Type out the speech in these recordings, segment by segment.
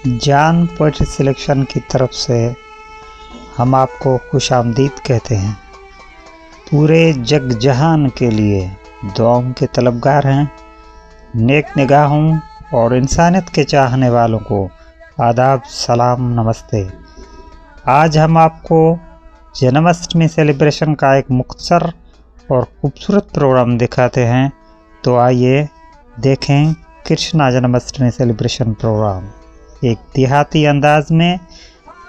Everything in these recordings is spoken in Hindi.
जान पोएट्री सिलेक्शन की तरफ से हम आपको खुशामदीद कहते हैं। पूरे जग जहान के लिए दुआओं के तलबगार हैं। नेक निगाहों और इंसानियत के चाहने वालों को आदाब, सलाम, नमस्ते। आज हम आपको जन्माष्टमी सेलिब्रेशन का एक मुख्तसर और खूबसूरत प्रोग्राम दिखाते हैं। तो आइए देखें कृष्णा जन्माष्टमी सेलिब्रेशन प्रोग्राम। एक देहाती अंदाज में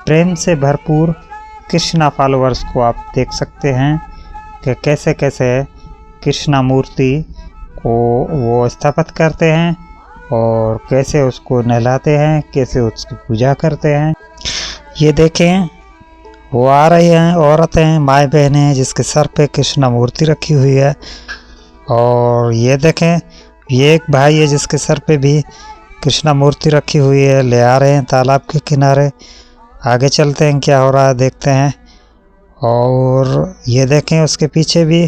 प्रेम से भरपूर कृष्णा फॉलोअर्स को आप देख सकते हैं कि कैसे कैसे कृष्णा मूर्ति को वो स्थापित करते हैं और कैसे उसको नहलाते हैं, कैसे उसकी पूजा करते हैं। ये देखें, वो आ रही हैं औरतें, माएँ बहनें, जिसके सर पे कृष्णा मूर्ति रखी हुई है। और ये देखें, ये एक भाई है जिसके सर पे भी कृष्णा मूर्ति रखी हुई है। ले आ रहे हैं तालाब के किनारे। आगे चलते हैं, क्या हो रहा है देखते हैं। और ये देखें, उसके पीछे भी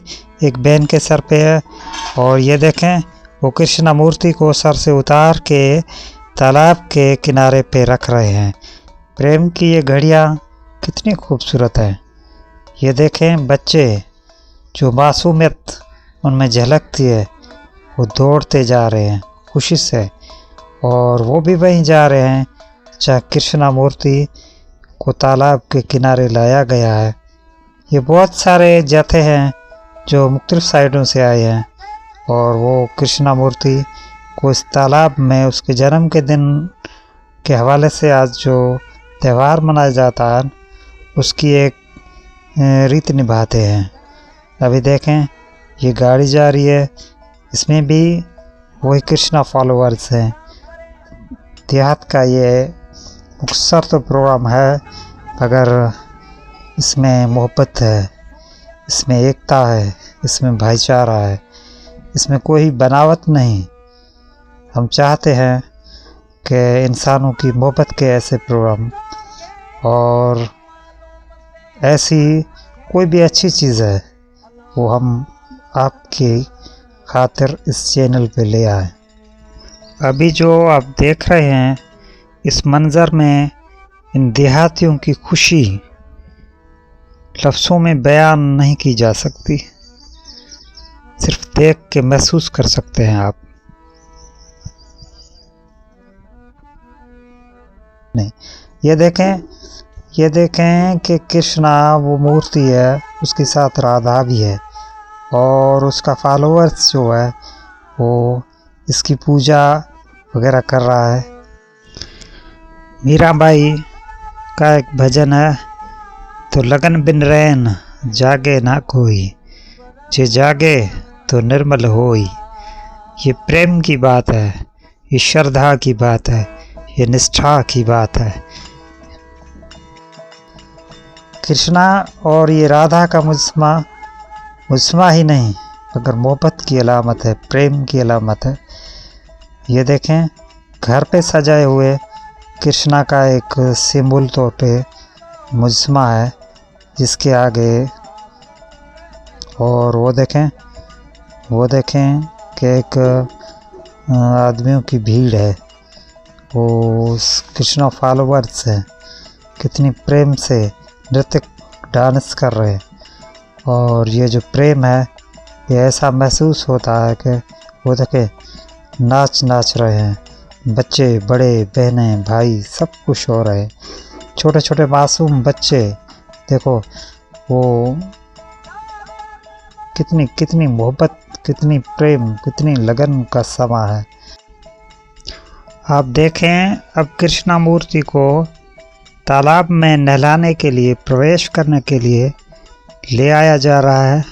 एक बहन के सर पे है। और ये देखें, वो कृष्णा मूर्ति को सर से उतार के तालाब के किनारे पे रख रहे हैं। प्रेम की ये घड़ियाँ कितनी खूबसूरत है। ये देखें, बच्चे जो मासूमियत उनमें झलकती है, वो दौड़ते जा रहे हैं खुशी से। और वो भी वहीं जा रहे हैं जहाँ कृष्णा मूर्ति को तालाब के किनारे लाया गया है। ये बहुत सारे जत्थे हैं जो मुख्तलिफ साइडों से आए हैं और वो कृष्णा मूर्ति को इस तालाब में उसके जन्म के दिन के हवाले से आज जो त्यौहार मनाया जाता है उसकी एक रीत निभाते हैं। अभी देखें, ये गाड़ी जा रही है, इसमें भी वही कृष्णा फॉलोअर्स हैं। देहात का ये मुख्तसर तो प्रोग्राम है, मगर इसमें मोहब्बत है, इसमें एकता है, इसमें भाईचारा है, इसमें कोई बनावट नहीं। हम चाहते हैं कि इंसानों की मोहब्बत के ऐसे प्रोग्राम और ऐसी कोई भी अच्छी चीज़ है वो हम आपकी खातिर इस चैनल पे ले आए। अभी जो आप देख रहे हैं, इस मंज़र में इन देहातियों की खुशी लफ्ज़ों में बयान नहीं की जा सकती, सिर्फ देख के महसूस कर सकते हैं आप। नहीं, ये देखें कि कृष्णा वो मूर्ति है, उसके साथ राधा भी है और उसका फॉलोअर्स जो है वो इसकी पूजा वगैरह कर रहा है। मीराबाई का एक भजन है, तो लगन बिन रैन जागे ना कोई, जे जागे तो निर्मल होई। ये प्रेम की बात है, ये श्रद्धा की बात है, ये निष्ठा की बात है। कृष्णा और ये राधा का मुजस्मा ही नहीं मगर मोहब्बत की अलामत है, प्रेम की अलामत है। ये देखें, घर पे सजाए हुए कृष्णा का एक सिंबल तौर पे मुजस्मा है जिसके आगे, और वो देखें कि एक आदमियों की भीड़ है, वो कृष्णा फॉलोअर्स है, कितनी प्रेम से नृत्य डांस कर रहे हैं। और ये जो प्रेम है, ये ऐसा महसूस होता है कि वो देखे नाच रहे हैं, बच्चे, बड़े, बहनें, भाई सब खुश हो रहे हैं। छोटे छोटे मासूम बच्चे, देखो वो कितनी मोहब्बत, कितनी प्रेम, कितनी लगन का समा है। आप देखें, अब कृष्णा मूर्ति को तालाब में नहलाने के लिए, प्रवेश करने के लिए ले आया जा रहा है।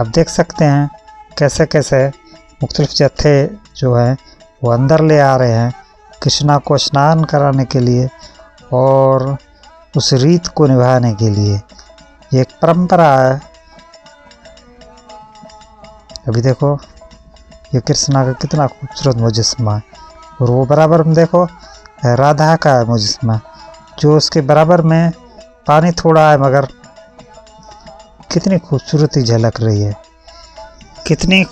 आप देख सकते हैं कैसे कैसे मुख्तलिफ जत्थे जो हैं वो अंदर ले आ रहे हैं कृष्णा को स्नान कराने के लिए और उस रीत को निभाने के लिए। ये एक परंपरा है। अभी देखो, ये कृष्णा का कितना खूबसूरत मुजस्मा है। और वो बराबर में देखो राधा का है मुजस्मा, जो उसके बराबर में पानी थोड़ा है मगर कितनी खूबसूरती झलक रही है। कितनी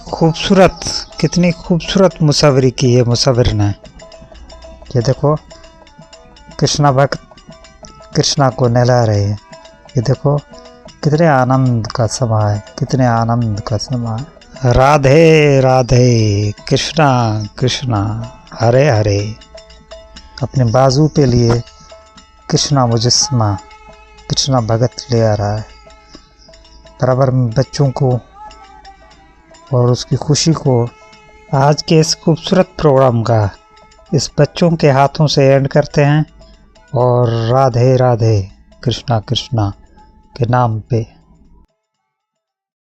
खूबसूरत मुसावरी की है मुसाविर ने। ये देखो कृष्णा भक्त कृष्णा को नहला रहे हैं। ये देखो कितने आनंद का समय है, कितने आनंद का समय है। राधे राधे कृष्णा कृष्णा हरे हरे। अपने बाजू पे लिए कृष्णा मुजस्समा कृष्णा भगत ले आ रहा है। बराबर में बच्चों को और उसकी खुशी को आज के इस खूबसूरत प्रोग्राम का इस बच्चों के हाथों से एंड करते हैं और राधे राधे कृष्णा कृष्णा के नाम पे